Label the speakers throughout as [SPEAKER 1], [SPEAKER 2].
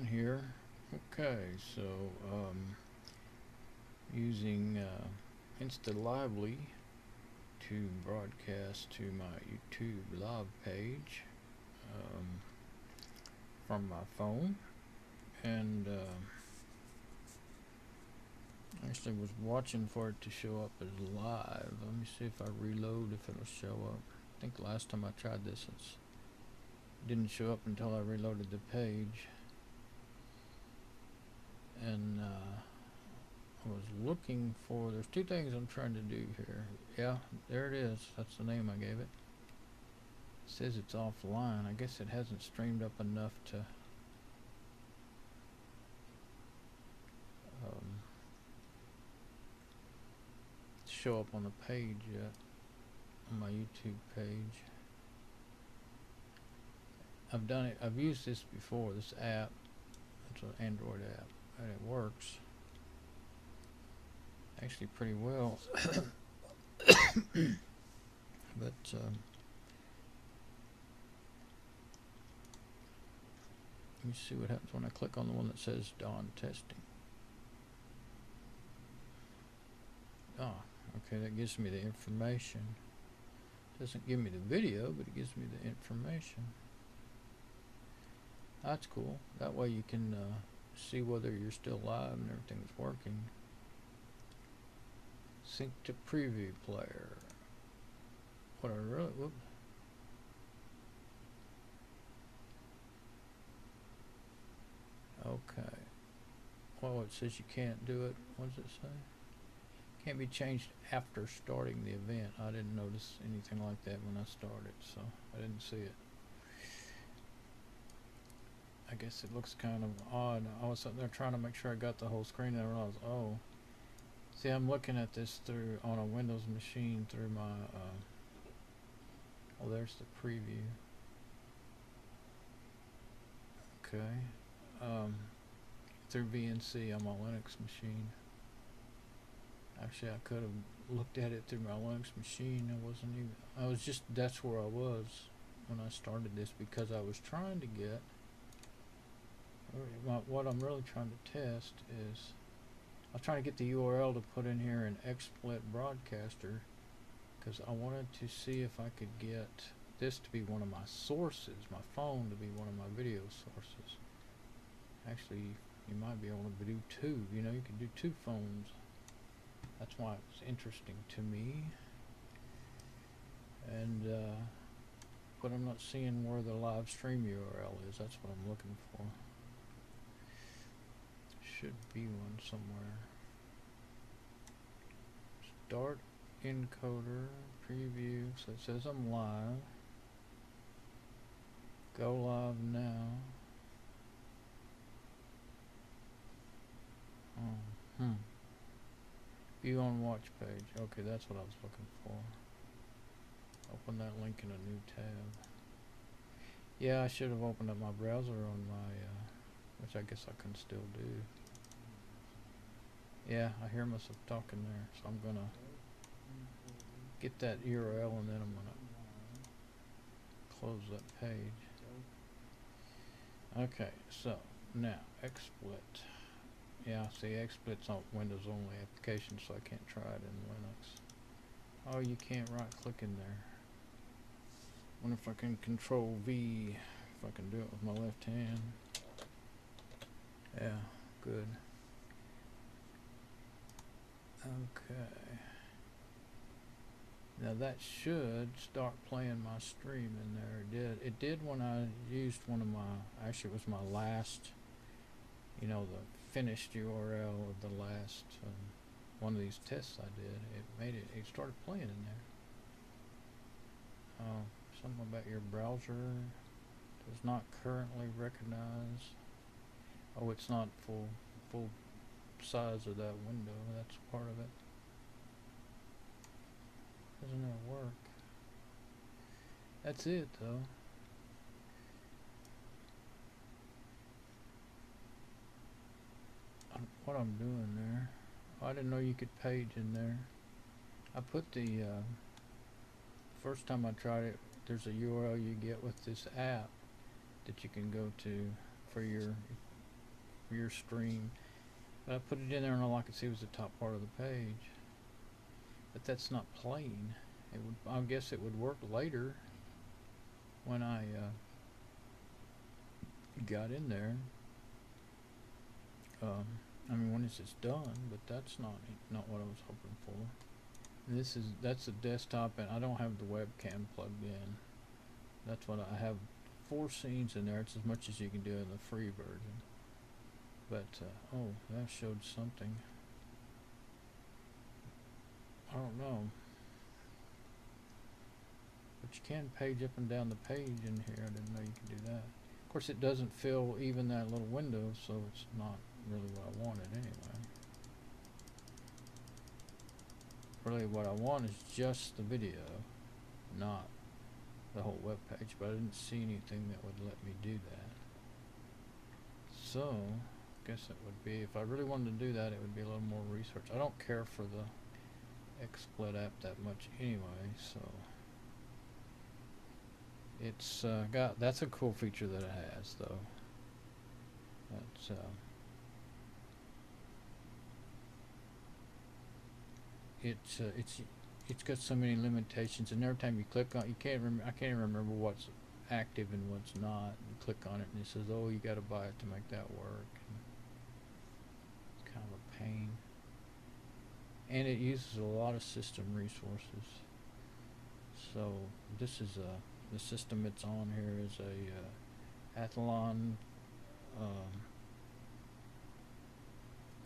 [SPEAKER 1] on here. Okay, so using InstaLively to broadcast to my YouTube live page from my phone, and actually was watching for it to show up as live. Let me see if I reload if it'll show up. I think last time I tried this it didn't show up until I reloaded the page, and I was looking for, there's two things I'm trying to do here. Yeah, there it is. That's the name I gave it. It says it's offline. I guess it hasn't streamed up enough to show up on the page yet, on my YouTube page. I've done it, I've used this before, this app. It's an Android app, and it works actually pretty well. But let me see what happens when I click on the one that says Don Testing. Ah, okay, that gives me the information. Doesn't give me the video, but it gives me the information. That's cool. That way you can see whether you're still live and everything's working. Sync to preview player. What I really, whoop. Okay. Well, it says you can't do it. What does it say? Can't be changed after starting the event. I didn't notice anything like that when I started, so I didn't see it. I guess it looks kind of odd. I was sitting there trying to make sure I got the whole screen, and I realized, oh, see, I'm looking at this through on a Windows machine through my oh, there's the preview. Okay, through VNC on my Linux machine. Actually, I could have looked at it through my Linux machine. I was just, that's where I was when I started this, because I was trying to get, what I'm really trying to test is, I was trying to get the URL to put in here in XSplit Broadcaster, because I wanted to see if I could get this to be one of my sources, my phone to be one of my video sources. Actually, you might be able to do two. You know, you can do two phones. That's why it was interesting to me. And but I'm not seeing where the live stream URL is. That's what I'm looking for. Should be one somewhere. Start encoder preview. So it says I'm live. Go live now. View on watch page. Okay, that's what I was looking for. Open that link in a new tab. Yeah, I should have opened up my browser on my, which I guess I can still do. Yeah, I hear myself talking there, so I'm gonna get that URL and then I'm gonna close that page. Okay, so now XSplit. Yeah, see, XSplit's on Windows only application, so I can't try it in Linux. Oh, you can't right click in there. Wonder if I can Control V, if I can do it with my left hand. Yeah, good. Okay. Now that should start playing my stream in there. It did when I used one of my, actually it was my last, you know, the finished URL of the last one of these tests I did. It started playing in there. Something about your browser does not currently recognize. Oh, it's not full size of that window. That's part of it. Doesn't it work? That's it though. What I'm doing there. Oh, I didn't know you could page in there. I put the first time I tried it, there's a URL you get with this app that you can go to for your for your stream. But I put it in there and all I could see was the top part of the page. But that's not playing. It would, I guess it would work later when I got in there. I mean, when this is done, but that's not what I was hoping for. That's a desktop, and I don't have the webcam plugged in. That's what I have. 4 scenes in there. It's as much as you can do in the free version. But oh, that showed something. I don't know. But you can page up and down the page in here. I didn't know you could do that. Of course, it doesn't fill even that little window, so it's not really what I wanted anyway. Really what I want is just the video, not the whole web page, but I didn't see anything that would let me do that. So, I guess it would be, if I really wanted to do that, it would be a little more research. I don't care for the XSplit app that much anyway, so it's that's a cool feature that it has, though. That's it's got so many limitations, and every time you click on, I can't even remember what's active and what's not. You click on it and it says, oh, you got to buy it to make that work. And it's kind of a pain, and it uses a lot of system resources. So this is the system it's on here is a Athlon,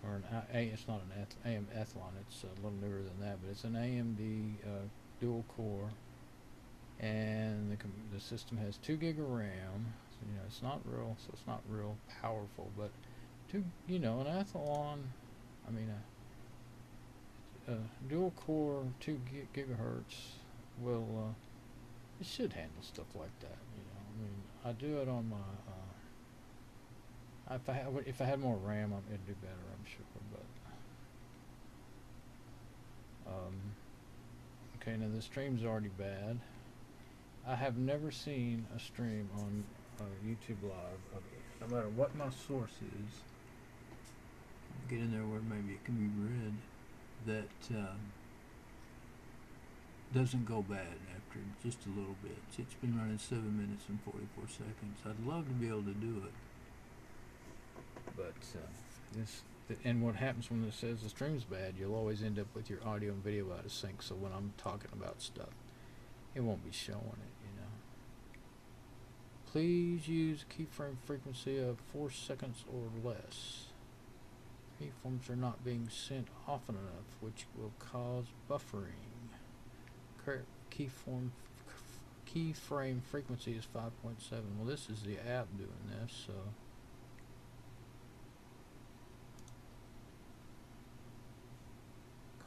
[SPEAKER 1] or it's not an Athlon, it's a little newer than that, but it's an AMD dual core, and the system has 2 gig of RAM. So, you know, it's not real powerful, but an Athlon, I mean a dual core 2 gigahertz will it should handle stuff like that. I mean, I do it on my if I had more RAM, it'd do better, I'm sure. But okay, now the stream's already bad. I have never seen a stream on YouTube Live, no matter what my source is. Get in there where maybe it can be read, that doesn't go bad after just a little bit. It's been running 7 minutes and 44 seconds. I'd love to be able to do it. But and what happens when it says the stream's bad, you'll always end up with your audio and video out of sync, so when I'm talking about stuff, it won't be showing it, Please use a keyframe frequency of 4 seconds or less. Keyframes are not being sent often enough, which will cause buffering. Correct keyframe frequency is 5.7. Well, this is the app doing this, so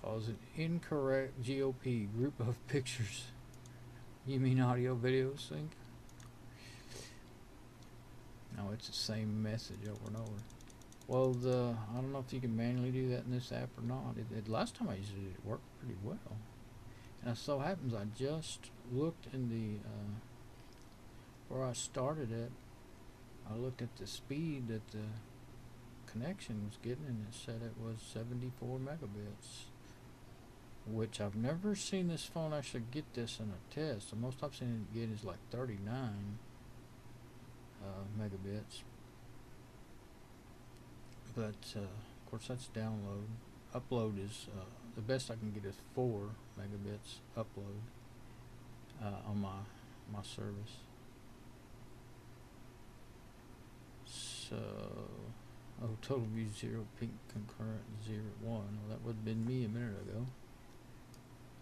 [SPEAKER 1] cause an incorrect GOP group of pictures. You mean audio video sync? No, it's the same message over and over. Well, I don't know if you can manually do that in this app or not. Last time I used it, it worked pretty well. And it so happens I just looked in the where I started it. I looked at the speed that the connection was getting, and it said it was 74 megabits, which I've never seen this phone actually get this in a test. The most I've seen it get is like 39 megabits. But of course that's download. Upload is the best I can get is 4 megabits upload on my service. So, total view 0, pink concurrent 0, 1. Well, that would have been me a minute ago.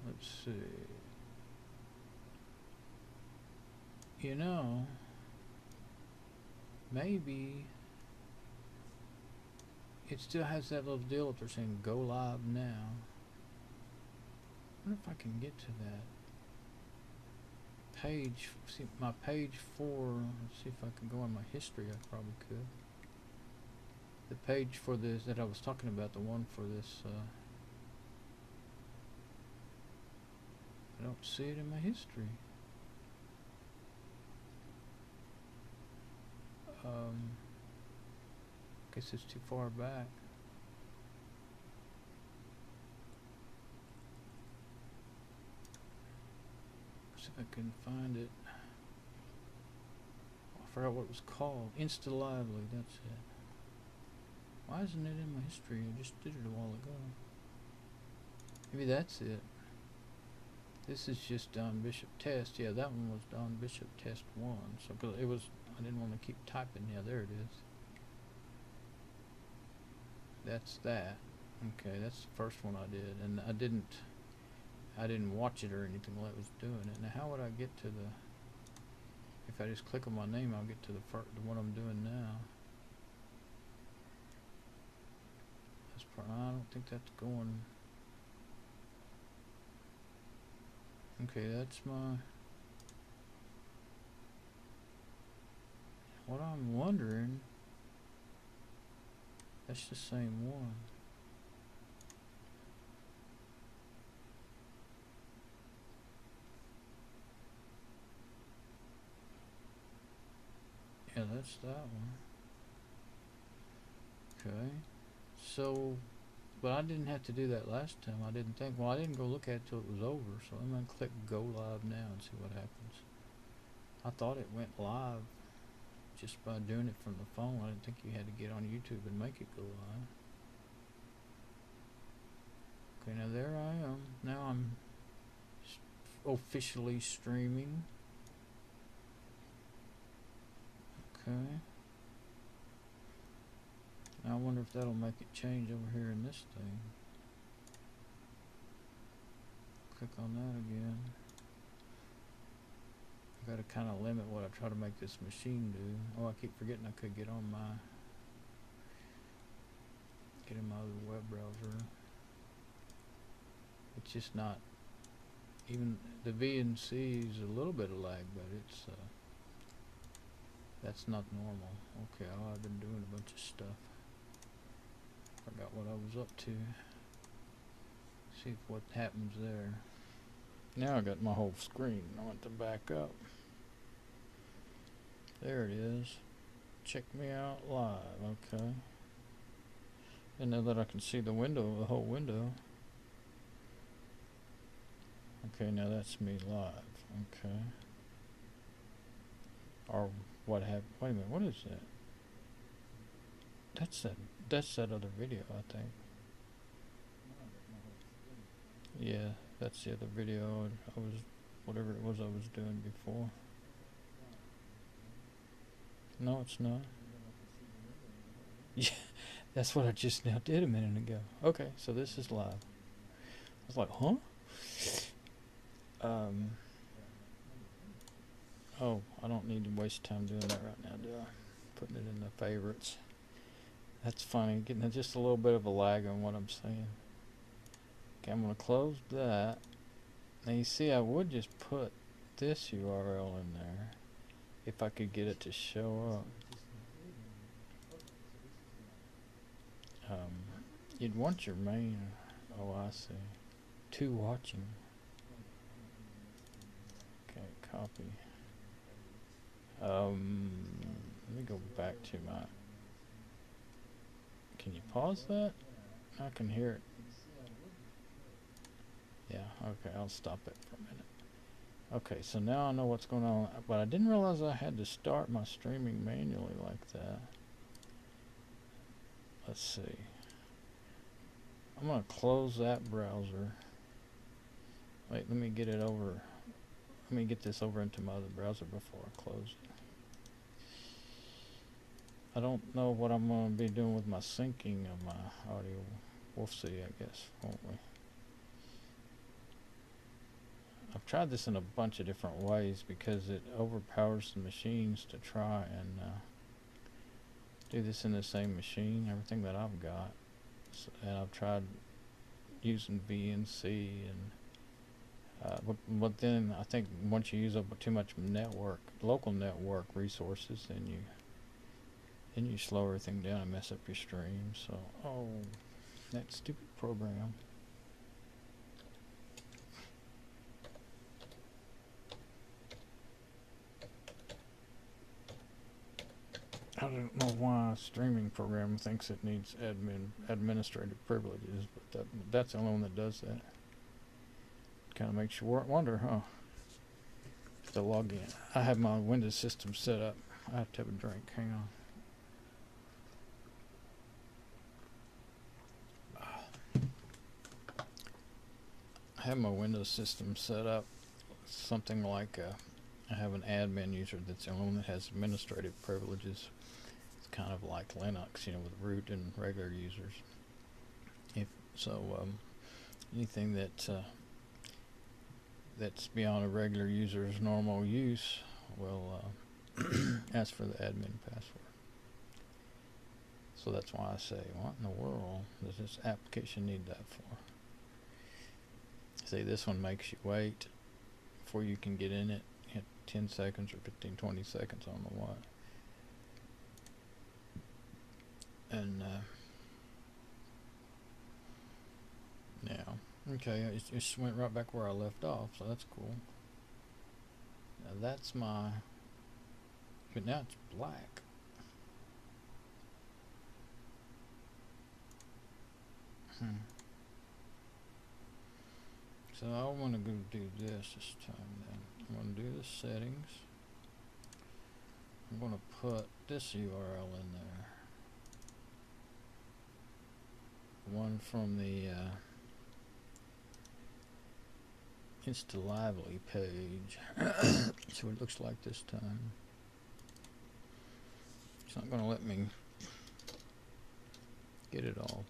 [SPEAKER 1] Let's see. Maybe it still has that little deal if they're saying go live now. I wonder if I can get to that page. See my page 4. Let's see if I can go on my history. I probably could. The page for this that I was talking about, the one for this. I don't see it in my history. Guess it's too far back. See if I can find it. I forgot what it was called. InstaLively, that's it. Why isn't it in my history? I just did it a while ago. Maybe that's it. This is just Don Bishop test. Yeah, that one was Don Bishop test 1. So, cause it was, I didn't want to keep typing. Yeah, there it is. That's that. Okay, that's the first one I did, and I didn't watch it or anything while I was doing it. Now, how would I get to the? If I just click on my name, I'll get to the one I'm doing now. That's I don't think that's going. Okay, that's my. What I'm wondering. That's the same one. Yeah, that's that one. Okay. So, but I didn't have to do that last time. I didn't think. Well, I didn't go look at it till it was over. So I'm gonna click Go Live now and see what happens. I thought it went live just by doing it from the phone. I didn't think you had to get on YouTube and make it go live. Okay, now there I am. Now I'm officially streaming. Okay. Now I wonder if that'll make it change over here in this thing. Click on that again. I gotta kind of limit what I try to make this machine do. Oh, I keep forgetting I could get on my in my other web browser. It's just not, even the VNC is a little bit of lag, but it's that's not normal. Okay, oh, I've been doing a bunch of stuff. Forgot what I was up to. See if what happens there. Now I got my whole screen. I want to back up. There it is. Check me out live. Okay. And now that I can see the window, the whole window. Okay, now that's me live. Okay. Or what happened? Wait a minute. What is that? That's that other video, I think. Yeah, that's the other video. I was, whatever it was I was doing before. No, it's not. Yeah, that's what I just now did a minute ago. Okay, so this is live. I was like, huh? Oh, I don't need to waste time doing that right now, do I? Putting it in the favorites. That's funny, getting just a little bit of a lag on what I'm saying. Okay, I'm going to close that. Now you see, I would just put this URL in there if I could get it to show up. You'd want your main. Oh, I see. To watching. Okay, copy. Let me go back to my. Can you pause that? I can hear it. Yeah, okay, I'll stop it for a minute. Okay, so now I know what's going on, but I didn't realize I had to start my streaming manually like that. Let's see. I'm going to close that browser. Wait, let me get it over. Let me get this over into my other browser before I close it. I don't know what I'm going to be doing with my syncing of my audio. We'll see, I guess, won't we? I've tried this in a bunch of different ways because it overpowers the machines to try and do this in the same machine, everything that I've got. So, and I've tried using VNC and but then I think once you use up too much local network resources, then you slow everything down and mess up your stream. So, oh, that stupid program. don't know why a streaming program thinks it needs administrative privileges, but that's the only one that does that. Kind of makes you wonder, huh? To log in. I have my Windows system set up. I have to have a drink. Hang on. I have my Windows system set up something like I have an admin user that's the only one that has administrative privileges. It's kind of like Linux, with root and regular users. Anything that's beyond a regular user's normal use will ask for the admin password. So that's why I say, what in the world does this application need that for? See, this one makes you wait before you can get in it. 10 seconds or 15, 20 seconds, I don't know what. And now, okay, it just went right back where I left off, so that's cool. Now that's my, but now it's black. So I want to go do this time then. I'm going to do the settings. I'm going to put this URL in there. One from the InstaLively page. So it looks like this time. It's not going to let me get it all.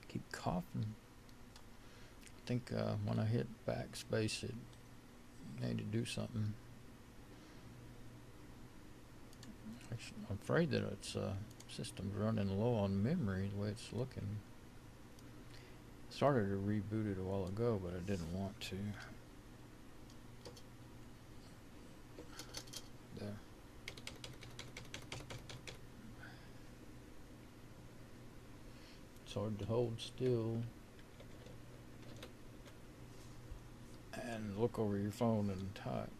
[SPEAKER 1] Keep coughing. I think when I hit backspace it made it do something. Actually, I'm afraid that its system's running low on memory the way it's looking. Started to reboot it a while ago, but I didn't want to. There. It's hard to hold still and look over your phone and type.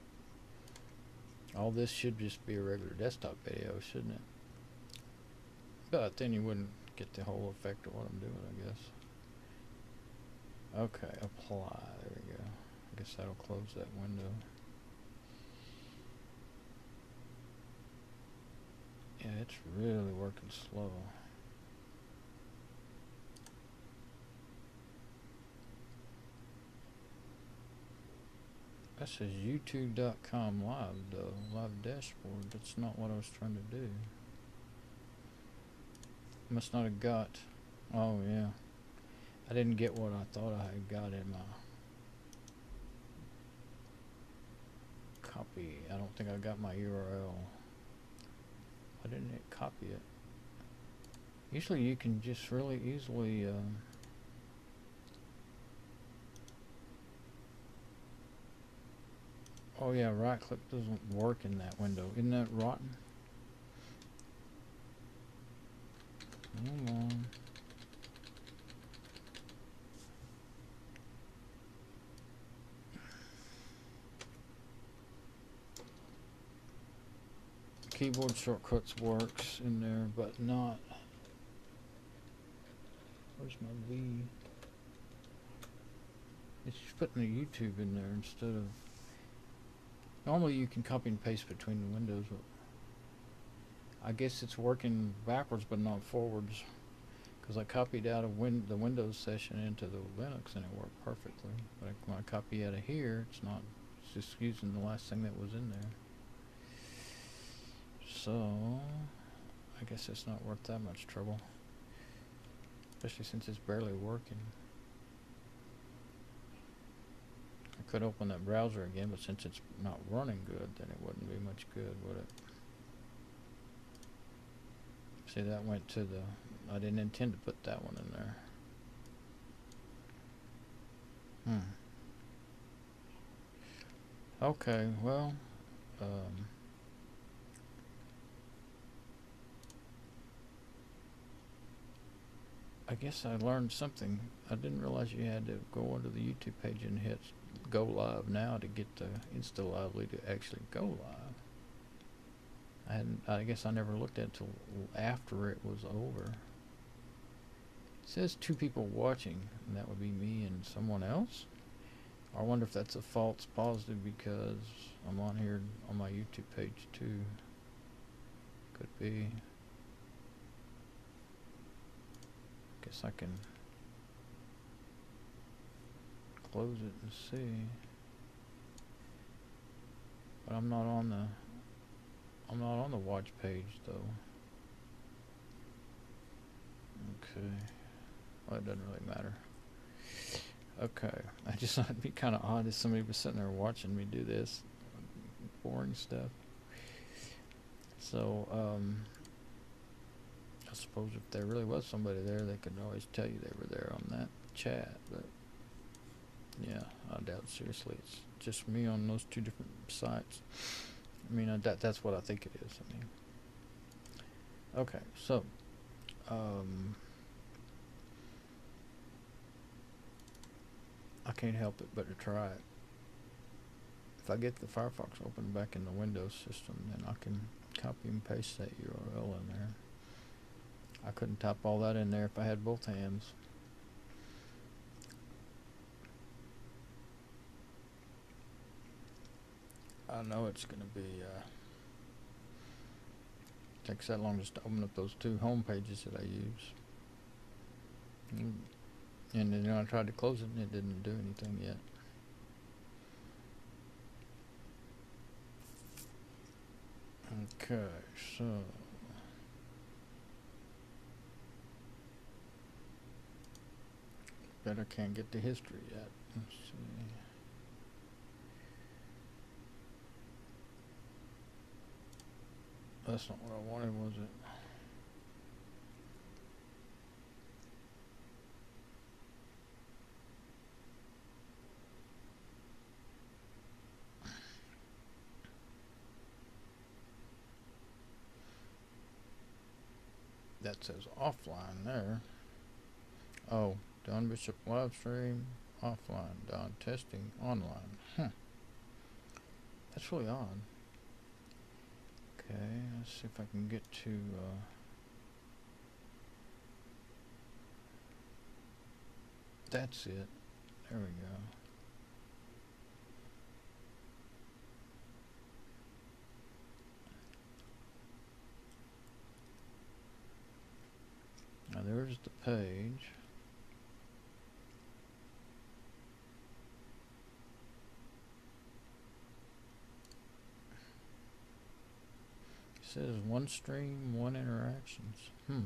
[SPEAKER 1] All this should just be a regular desktop video, shouldn't it? But then you wouldn't get the whole effect of what I'm doing, I guess. Okay, apply. There we go. I guess that'll close that window. Yeah, it's really working slow. That says youtube.com live though, live dashboard. That's not what I was trying to do. Must not have got, oh yeah. I didn't get what I thought I had got in my copy. I don't think I got my URL. I didn't hit copy it. Usually you can just really easily oh yeah, right click doesn't work in that window. Isn't that rotten? Come on. Keyboard shortcuts works in there, but not. Where's my V? It's just putting the YouTube in there instead of. Normally you can copy and paste between the windows, but I guess it's working backwards but not forwards, because I copied out of the Windows session into the Linux and it worked perfectly. But when I copy out of here, it's not. It's just using the last thing that was in there. So I guess it's not worth that much trouble, especially since it's barely working. I could open that browser again, but since it's not running good, then it wouldn't be much good, would it? See, that went to the, I didn't intend to put that one in there. Okay, well, I guess I learned something. I didn't realize you had to go onto the YouTube page and hit go live now to get the InstaLively to actually go live. I guess I never looked at it till after it was over. It says 2 people watching, and that would be me and someone else. I wonder if that's a false positive because I'm on here on my YouTube page too. Could be. Guess I can close it and see. But I'm not on the watch page though. Okay. Well, it doesn't really matter. Okay. I just thought it'd be kind of odd if somebody was sitting there watching me do this boring stuff. So, I suppose if there really was somebody there, they could always tell you they were there on that chat. But yeah, I doubt seriously it's just me on those 2 different sites. I mean, that's what I think it is. I mean, okay, so I can't help it but to try it. If I get the Firefox open back in the Windows system, then I can copy and paste that URL in there. I couldn't type all that in there if I had both hands. I know it's going to be takes that long just to open up those 2 home pages that I use. And then I tried to close it and it didn't do anything yet. Okay, so bet I can't get to history yet. Let's see. That's not what I wanted, was it? That says offline there. Oh, Don Bishop live stream, offline, Don testing, online. That's really odd. Okay, let's see if I can get to that's it. There we go. Now there's the page. It says 1 stream, 1 interactions. Okay.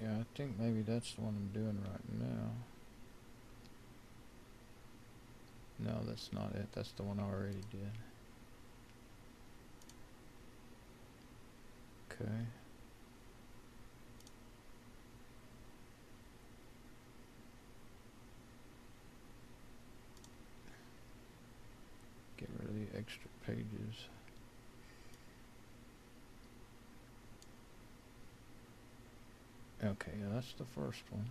[SPEAKER 1] Yeah, I think maybe that's the one I'm doing right now. No, that's not it. That's the one I already did. Okay. Get rid of the extra pages. Okay, yeah, that's the first one.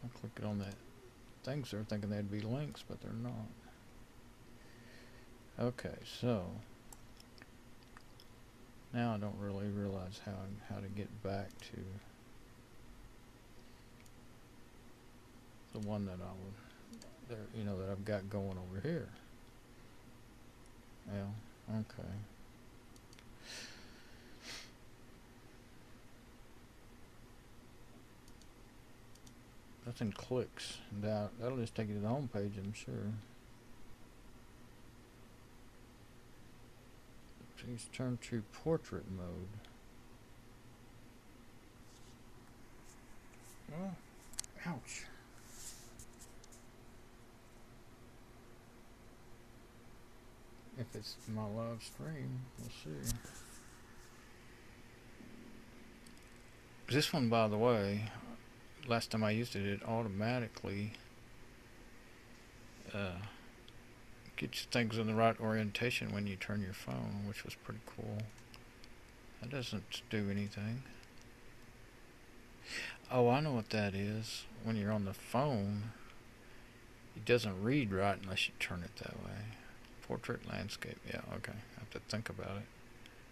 [SPEAKER 1] I'll click it on that. Things are thinking they'd be links, but they're not. Okay, so now I don't really realize how to get back to the one that I would there, you know, that I've got going over here. Well, okay. Nothing clicks. That'll just take you to the home page, I'm sure. Please turn to portrait mode. Oh, ouch. If it's my live stream, we'll see. This one, by the way, last time I used it, it automatically gets things in the right orientation when you turn your phone, which was pretty cool. That doesn't do anything. Oh, I know what that is. When you're on the phone, it doesn't read right unless you turn it that way. Portrait landscape. Yeah, okay. I have to think about it.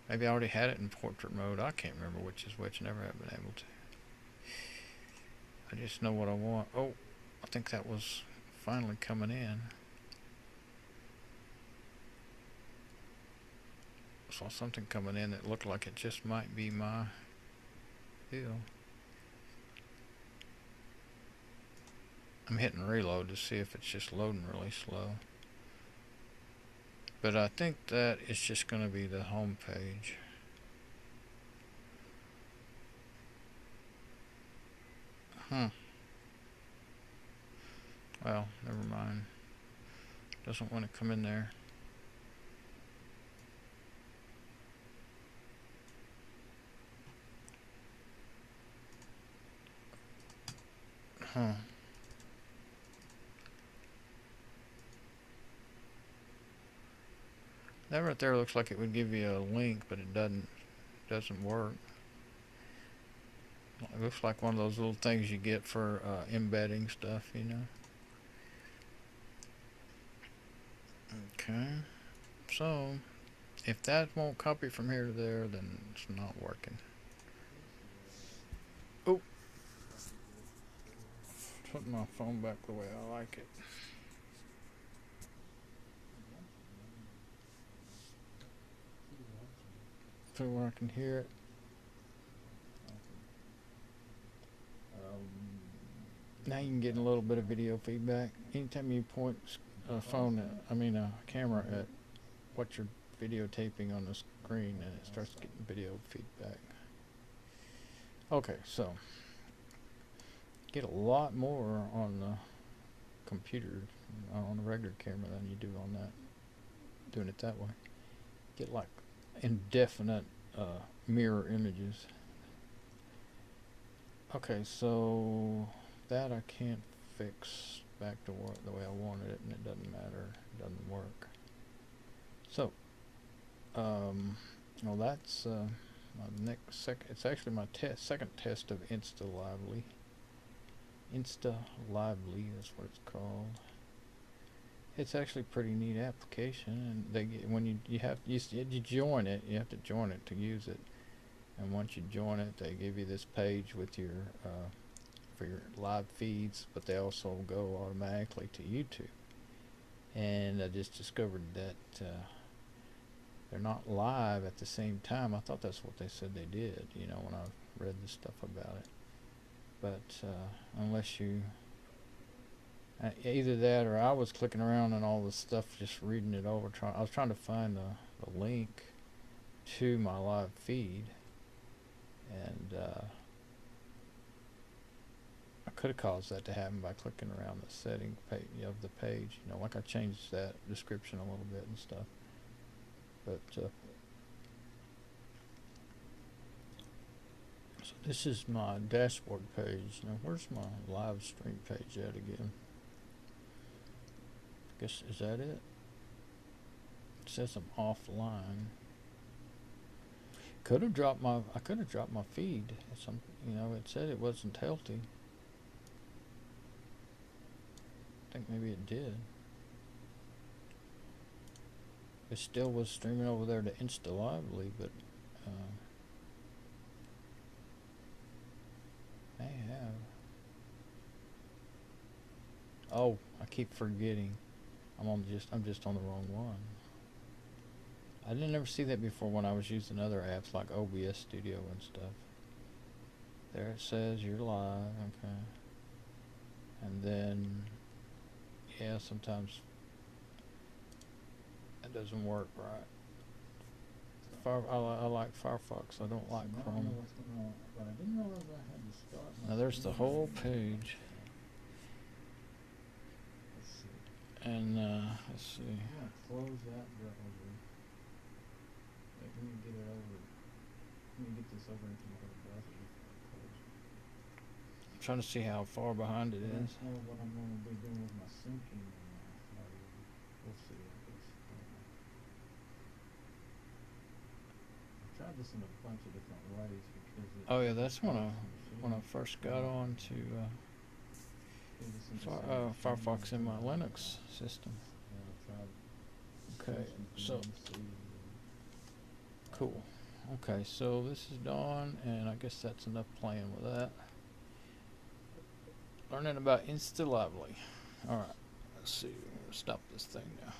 [SPEAKER 1] Maybe I already had it in portrait mode. I can't remember which is which. Never have been able to. I just know what I want. Oh, I think that was finally coming in. Saw something coming in that looked like it just might be my deal. I'm hitting reload to see if it's just loading really slow. But I think that is just going to be the home page. Well, never mind. Doesn't want to come in there. That right there looks like it would give you a link, but it doesn't work. It looks like one of those little things you get for embedding stuff, you know. Okay, so if that won't copy from here to there, then it's not working. Oh, put my phone back the way I like it. So where I can hear it. Now you can get a little bit of video feedback. Anytime you point a camera at what you're videotaping on the screen, and it starts getting video feedback. Okay, so get a lot more on the computer, on the regular camera, than you do on that. Doing it that way, get like indefinite mirror images. Okay, so that I can't fix back to the way I wanted it, and it doesn't matter, it doesn't work. So, well, that's my it's actually my second test of InstaLively. InstaLively, that's what it's called. It's actually a pretty neat application, and when you join it, you have to join it to use it. And once you join it, they give you this page with your for your live feeds, but they also go automatically to YouTube. And I just discovered that they're not live at the same time. I thought that's what they said they did, you know, when I read the stuff about it. But unless you either that, or I was clicking around and all this stuff, just reading it over. I was trying to find the link to my live feed, and I could have caused that to happen by clicking around the setting page of the page. You know, like I changed that description a little bit and stuff. But so this is my dashboard page. Now, where's my live stream page at again? I guess, is that it? It says I'm offline. I could have dropped my feed. It said it wasn't healthy. I think maybe it did. It still was streaming over there to InstaLively, but may have. Oh, I keep forgetting. I'm just on the wrong one. I didn't ever see that before when I was using other apps like OBS Studio and stuff. There it says you're live, okay. And then, yeah, sometimes that doesn't work right. I like Firefox. I don't like Chrome. Now there's the whole page. And let's see. Close that browser. Let me get it over. Let me get this over into my browser. I'm trying to see how far behind it is. I know what I'm going to be doing with my syncing. We'll see. I've tried this in a bunch of different ways because. Oh yeah, that's one of. when I first got on to Firefox in my Linux system. Okay, so cool. Okay, so this is Dawn, and I guess that's enough playing with that. Learning about InstaLively. Alright, let's see. Stop this thing now.